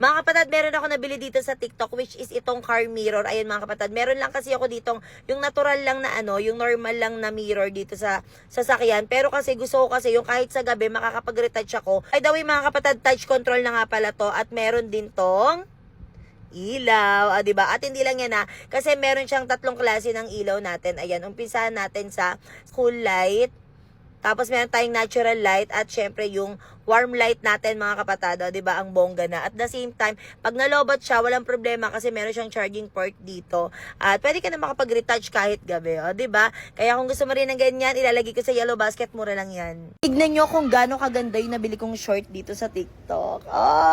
Mga kapatid, meron ako nabili dito sa TikTok, which is itong car mirror. Ayan mga kapatid, meron lang kasi ako ditong yung natural lang na ano, yung normal lang na mirror dito sa sasakyan. Pero kasi gusto ko kasi yung kahit sa gabi makakapag-retouch ako. By the way mga kapatid, touch control na nga pala to. At meron din tong ilaw, diba? At hindi lang yan kasi meron siyang tatlong klase ng ilaw natin. Ayan, umpisahan natin sa cool light. Tapos meron tayong natural light at syempre yung warm light natin mga kapatado, 'di ba? Ang bongga na. At the same time, pag nalobot siya, walang problema kasi meron siyang charging port dito. At pwede ka na makapag-retouch kahit gabi, 'di ba? Kaya kung gusto mo rin ng ganyan, ilalagay ko sa yellow basket, mura lang 'yan. Tignan niyo kung gaano kaganda yung nabili kong short dito sa TikTok.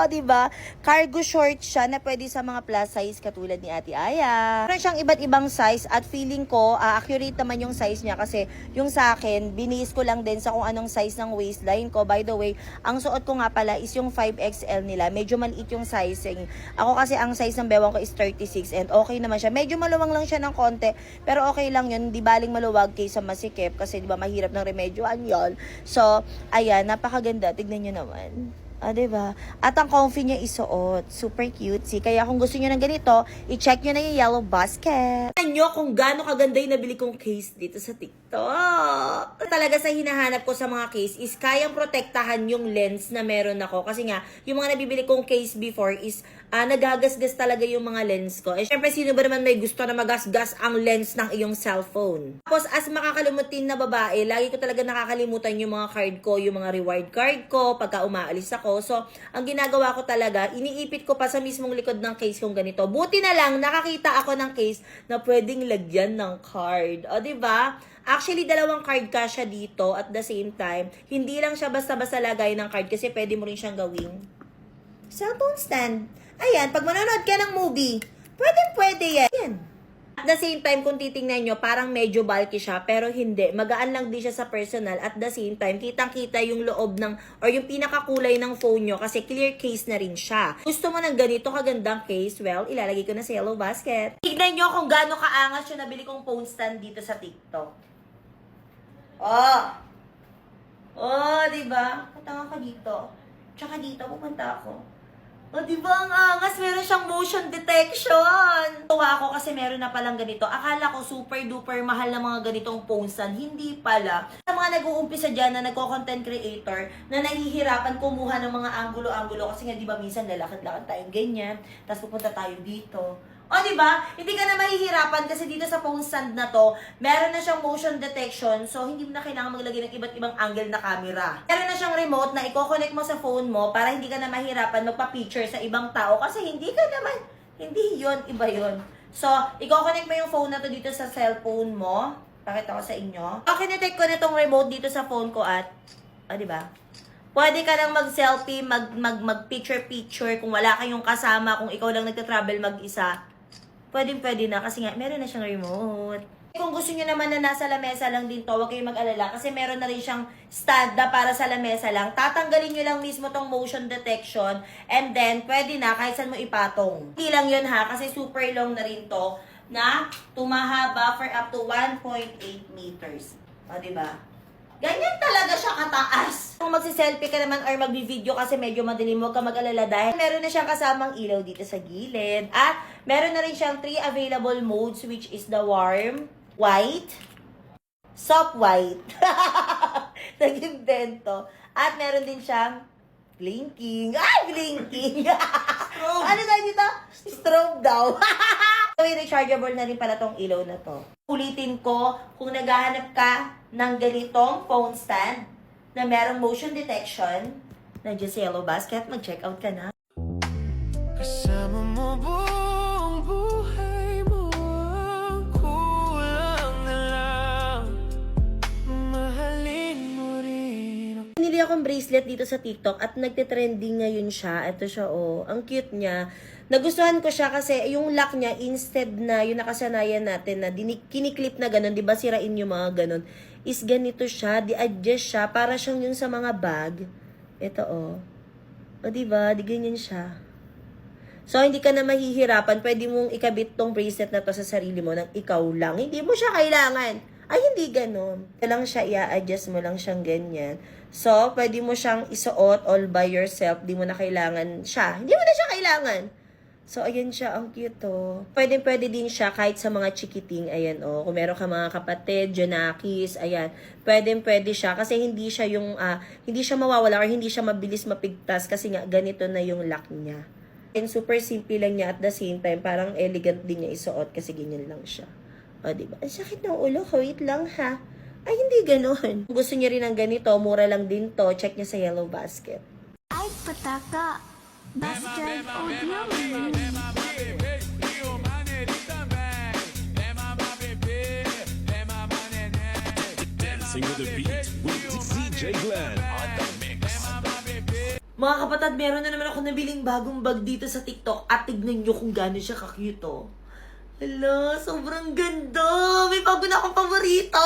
'Di ba? Cargo short siya na pwede sa mga plus size katulad ni Ate Aya. Meron siyang iba't ibang size at feeling ko accurate naman yung size niya kasi yung sa akin, binihis ko lang din sa kung anong size ng waistline ko. By the way, ang suot ko nga pala is yung 5XL nila. Medyo maliit yung sizing. Ako kasi ang size ng bewang ko is 36 and okay naman siya. Medyo maluwang lang siya ng konti, pero okay lang yun. Di baling maluwag kaysa masikip kasi di ba mahirap ng remedyoan yun. So, ayan, napakaganda. Tignan nyo naman. Diba? At ang comfy niya isuot. Super cutesy. Kaya kung gusto niyo ng ganito, i-check niyo na yung yellow basket. Tignan nyo kung gaano kaganda yung nabili kong case dito sa TikTok. Talaga sa hinahanap ko sa mga case is kayang protektahan yung lens na meron ako. Kasi nga, yung mga nabibili kong case before is nagagasgas talaga yung mga lens ko. Syempre, sino ba naman may gusto na magasgas ang lens ng iyong cellphone? Tapos, as makakalimutin na babae, lagi ko talaga nakakalimutan yung mga card ko, yung mga reward card ko, pagka umaalis ako. So, ang ginagawa ko talaga, iniipit ko pa sa mismong likod ng case kong ganito. Buti na lang, nakakita ako ng case na pwedeng lagyan ng card. Diba? Actually, dalawang card kasya dito at the same time, hindi lang siya basta-basta lagay ng card kasi pwede mo rin siyang gawing cellphone stand. Ayan, pag manonood ka ng movie, pwede yan. Ayan. At the same time, kung titingnan nyo, parang medyo bulky siya, pero hindi. Magaan lang din siya sa personal. At the same time, kitang-kita yung loob ng, or yung pinakakulay ng phone nyo, kasi clear case na rin siya. Gusto mo ng ganito kagandang case? Well, ilalagay ko na sa yellow basket. Tignan nyo kung gaano kaangas yung nabili kong phone stand dito sa TikTok. Diba? Katanga ka dito. Tsaka dito, pupunta ako. Diba ang angas? Meron siyang motion detection. Tuwa ako kasi meron na palang ganito. Akala ko super duper mahal na mga ganitong phone stand. Hindi pala. Sa mga nag-uumpisa dyan na nagko-content creator na nahihirapan kumuha ng mga angulo-angulo kasi nga diba minsan lalakad-lakad tayong ganyan. Tapos pupunta tayo dito. Diba? Hindi ka na mahihirapan kasi dito sa phone stand na to, meron na siyang motion detection. So, hindi mo na kailangan maglagay ng iba't ibang angle na camera. Meron na siyang remote na i-connect mo sa phone mo para hindi ka na mahirapan magpa-picture sa ibang tao kasi hindi yun, iba yun. So, i-connect mo yung phone na to dito sa cellphone mo. Pakita ko sa inyo. Kinetect ko na tong remote dito sa phone ko at, diba? Pwede ka lang mag-selfie, mag-picture-picture kung wala kayong kasama, kung ikaw lang nagta-travel mag-isa. Pwede na kasi nga meron na siyang remote. Kung gusto niyo naman na nasa lamesa lang din to, huwag kayong mag-alala kasi meron na rin siyang stand na para sa lamesa lang. Tatanggalin niyo lang mismo tong motion detection and then pwede na kahit saan mo ipatong. Hindi lang yun kasi super long na rin to na tumahaba for up to 1.8 meters. Diba? Ganyan talaga siya kataas. Kung magsiselfie ka naman or magbi-video kasi medyo madilim, huwag ka mag-alala dahil meron na siyang kasamang ilaw dito sa gilid. At meron na rin siyang 3 available modes which is the warm, white, soft white. Nag-invento. At meron din siyang blinking. Blinking! Ano tayo dito? Strobe daw. So, rechargeable na rin pala tong ilaw na to. Ulitin ko, kung naghahanap ka ng ganitong phone stand na merong motion detection, nandiyan sa yellow basket, mag-check out ka na. Kasama mo buong buhay mo, ang kulang na lang, mahalin mo rin. Pinili akong bracelet dito sa TikTok at nagte-trending ngayon siya. Ito siya, ang cute niya. Nagustuhan ko siya kasi yung lock niya, instead na yung nakasanayan natin na kiniklip na ganun, di ba sirain yung mga ganun, is ganito siya, di-adjust siya, para siyang yung sa mga bag. Ito, di ba? Di ganyan siya. So, hindi ka na mahihirapan. Pwede mong ikabit tong bracelet na to sa sarili mo nang ikaw lang. Hindi mo siya kailangan. Ay, hindi ganun. Lang siya, i-adjust mo lang siyang ganyan. So, pwede mo siyang isuot all by yourself. Di mo na kailangan siya. Hindi mo na siya kailangan. kailangan. So, ayan siya. Ang cute, oh. Pwede din siya kahit sa mga chikiting. Ayan, oh. Kung meron ka mga kapatid, Jonakis, ayan. Pwede siya. Kasi hindi siya yung, hindi siya mawawala or hindi siya mabilis mapigtas. Kasi nga, ganito na yung lock niya. And super simple lang niya at the same time. Parang elegant din niya isuot kasi ganyan lang siya. O, diba? Ang sakit ng ulo ko. Wait lang, ha? Ay, hindi ganun. Kung gusto niya rin ng ganito, mura lang din to. Check niya sa Yellow Basket. Ay, pataka. Basket audio. Dancing with the beat with DJ Glenn on the mix. Mga kapatid, meron na naman ako nabiling bagong bag dito sa TikTok at tignan nyo kung gano'n siya ka-cute, oh. Hala, sobrang ganda! May bago na akong paborito!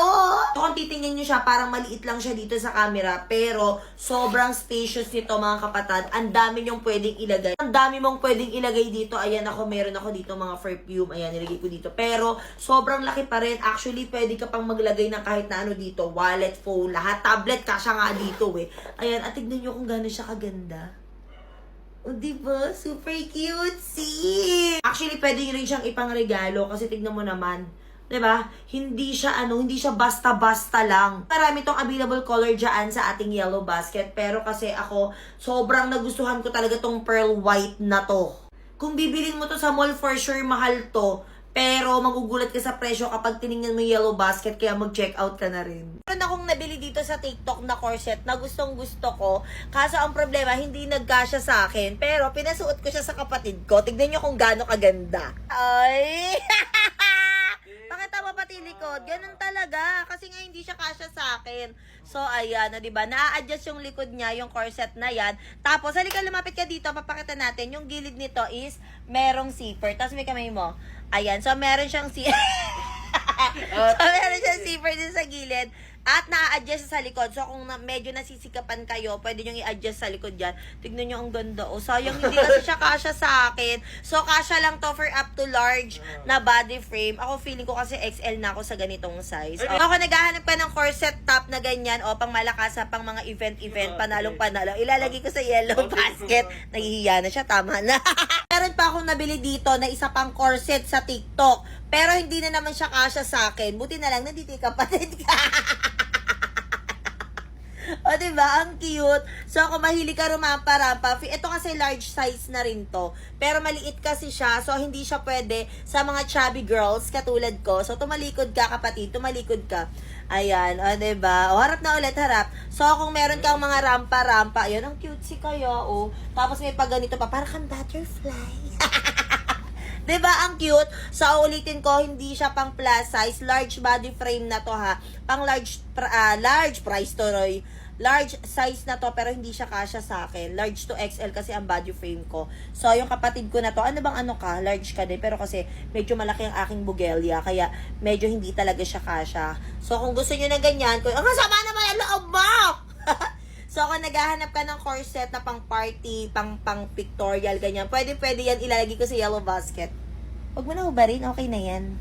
So, kung titingnan nyo siya, parang maliit lang siya dito sa camera, pero sobrang spacious nito, mga kapatid. Ang dami nyong pwedeng ilagay. Ang dami mong pwedeng ilagay dito. Ayan ako, meron ako dito mga perfume. Ayan, nilagay ko dito. Pero, sobrang laki pa rin. Actually, pwede ka pang maglagay ng kahit na ano dito. Wallet, phone, lahat. Tablet, kasya nga dito, eh. Ayan, at tignan nyo kung gano'n siya kaganda. O, diba? Super cute, see? Actually, pwede nyo rin siyang ipangregalo kasi tignan mo naman. Diba? Hindi siya basta-basta lang. Marami tong available color dyan sa ating Yellow Basket. Pero kasi ako, sobrang nagustuhan ko talaga tong pearl white na to. Kung bibilin mo to sa mall, for sure, mahal to. Pero magugulat ka sa presyo kapag tinignan mo yung Yellow Basket, kaya mag-check out ka na rin. Meron akong nabili dito sa TikTok na corset na gustong gusto ko. Kaso ang problema, hindi nagkasya sa akin. Pero pinasuot ko siya sa kapatid ko. Tignan nyo kung gaano kaganda. Ay! Pakita mo pati likod. Ganun talaga. Kasi nga hindi siya kasya sa akin. So, ayan, diba? Na-adjust yung likod niya, yung corset na yan. Tapos, halika lumapit ka dito. Papakita natin. Yung gilid nito is merong zipper. Tapos may kamay mo. Ayan. So, meron siyang meron siyang zipper din sa gilid. At na-adjust sa likod. So, kung medyo nasisikapan kayo, pwede nyo i-adjust sa likod dyan. Tignan nyo ang ganda. O, sayang hindi kasi siya kasya sa akin. So, kasya lang to for up to large na body frame. Ako, feeling ko kasi XL na ako sa ganitong size. O, ako naghahanap ka ng corset top na ganyan. O, pang malakas sa pang mga event, panalong-panalo. Ilalagay ko sa Yellow Basket. Nahihiya na siya. Tama na. Meron pa akong nabili dito na isa pang corset sa TikTok. Pero hindi na naman siya kasya sa akin. Buti na lang, nandito yung kapatid ka. O, diba? Ang cute. So, kung mahilig ka rumampa-rampa, ito kasi large size na rin to. Pero maliit kasi siya. So, hindi siya pwede sa mga chubby girls katulad ko. So, tumalikod ka, kapatid. Tumalikod ka. Ayan. O, diba? O, harap na ulit, harap. So, kung meron kang mga rampa-rampa, ayan, ang cutesy kaya, o. Tapos may pag ganito pa, parang kang butterfly. Diba, ang cute? So, ulitin ko, hindi siya pang plus size. Large body frame na to, ha. Pang large price to, Roy. Large size na to, pero hindi siya kasya sa akin. Large to XL kasi ang body frame ko. So, yung kapatid ko na to, ano bang ano ka? Large ka din, pero kasi medyo malaki ang aking bugelya, kaya medyo hindi talaga siya kasya. So, kung gusto nyo na ganyan, ang sama naman ang loob mo! So, kung naghahanap ka ng corset na pang party, pang pictorial, ganyan, pwede yan, ilalagay ko sa Yellow Basket. Huwag mo na hubarin, okay na yan.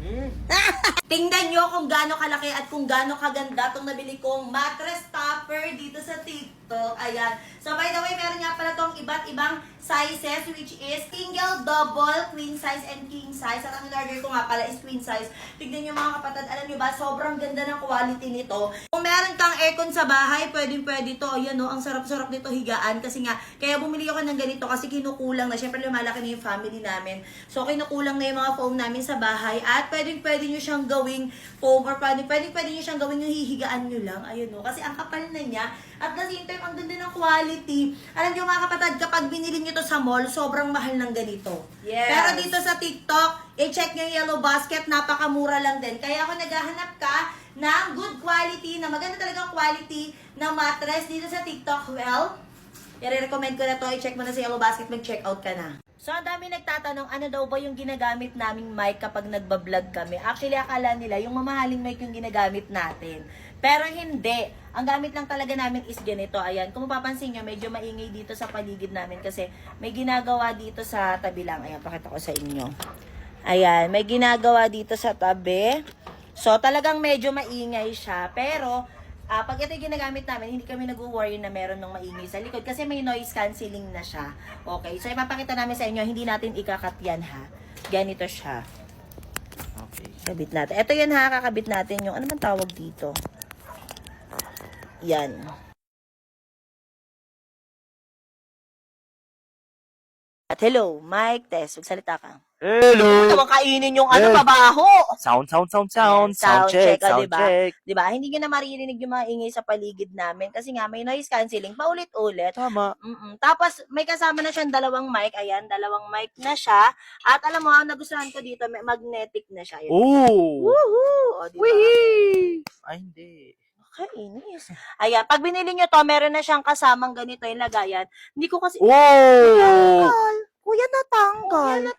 Tingnan nyo kung gaano kalaki at kung gaano kaganda itong nabili kong mattress topper dito sa TikTok. Ayan. So, by the way, meron nga pala itong iba't ibang sizes, which is single, double, queen size, and king size. At ang in-order ko nga pala is queen size. Tignan nyo mga kapatid, alam nyo ba, sobrang ganda ng quality nito. Kung meron kang aircon sa bahay, pwede to. Ayan, no, ang sarap-sarap nito higaan. Kasi nga, kaya bumili ako ng ganito kasi kinukulang na. Siyempre, lumalaki na yung family namin. So, kinukulang na yung mga foam namin sa bahay. At pwede nyo siyang gawing foam or pwede nyo siyang gawing yung hihigaan nyo lang. Ayun, no, kasi ang kapal na niya. At the same time, ang ganda ng quality. Alam nyo mga kapatid, kapag binili nyo to sa mall, sobrang mahal ng ganito. Yes. Pero dito sa TikTok, i-check nyo yung Yellow Basket, napakamura lang din. Kaya ako naghahanap ka ng good quality, na maganda talagang quality na mattress dito sa TikTok. Well, i-recommend ko na to. I-check mo na sa Yellow Basket, mag-check out ka na. So, ang dami nagtatanong, ano daw ba yung ginagamit naming mic kapag nagbablog kami? Actually, akala nila, yung mamahaling mic yung ginagamit natin. Pero hindi. Ang gamit lang talaga namin is ganito. Ayan, kung mapapansin nyo, medyo maingay dito sa paligid namin kasi may ginagawa dito sa tabi lang. Ayan, pakita ko sa inyo. Ayan, may ginagawa dito sa tabi. So, talagang medyo maingay siya. Pero, Pag ito yung ginagamit namin, hindi kami nag-worry na meron ng maingay sa likod kasi may noise cancelling na siya. Okay, so ipapakita namin sa inyo, hindi natin ikakat yan ha. Ganito siya. Okay. Kabit natin. Ito yan ha, kakabit natin yung, ano man tawag dito? Yan. At hello, Mike, Tess, magsalita ka. Hello! Huwag kainin yung ano, Hey. babaho. Sound Sound check, sound diba? check. Diba? Hindi nyo na maririnig yung mga ingay sa paligid namin kasi nga may noise cancelling paulit-ulit. Tama. Tapos, may kasama na siyang dalawang mic. Ayan, dalawang mic na siya. At alam mo, ang nagustuhan ko dito, may magnetic na siya. Ayan. Oh! Woohoo! O, diba? Wihee! Ay, hindi. Kainis. Ayan, pag binili nyo to, meron na siyang kasamang ganito yung lagayan. Hindi ko kasi... Oh! Kuya, natanggal.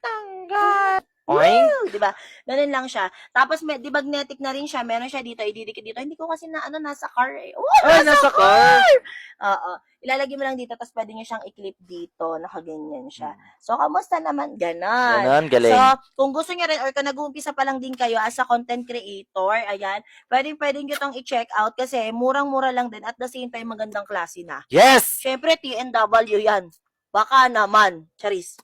Oink! Woo! Diba? Ganun lang siya. Tapos, may, di magnetic na rin siya. Meron siya dito, ididikit dito. Hindi ko kasi na, nasa car eh. Oh, Ay, nasa car! Oo. Ilalagay mo lang dito, tapos pwede nyo siyang i-clip dito. Nakaganyan siya. So, kamusta naman? Ganon. Ganon, galing. So, kung gusto nyo rin, or kung nag-uumpisa pa lang din kayo as a content creator, ayan, pwede nyo itong i-check out kasi murang-mura lang din at the same time magandang klase na. Yes! Siyempre, TNW yan. Baka naman. Charis.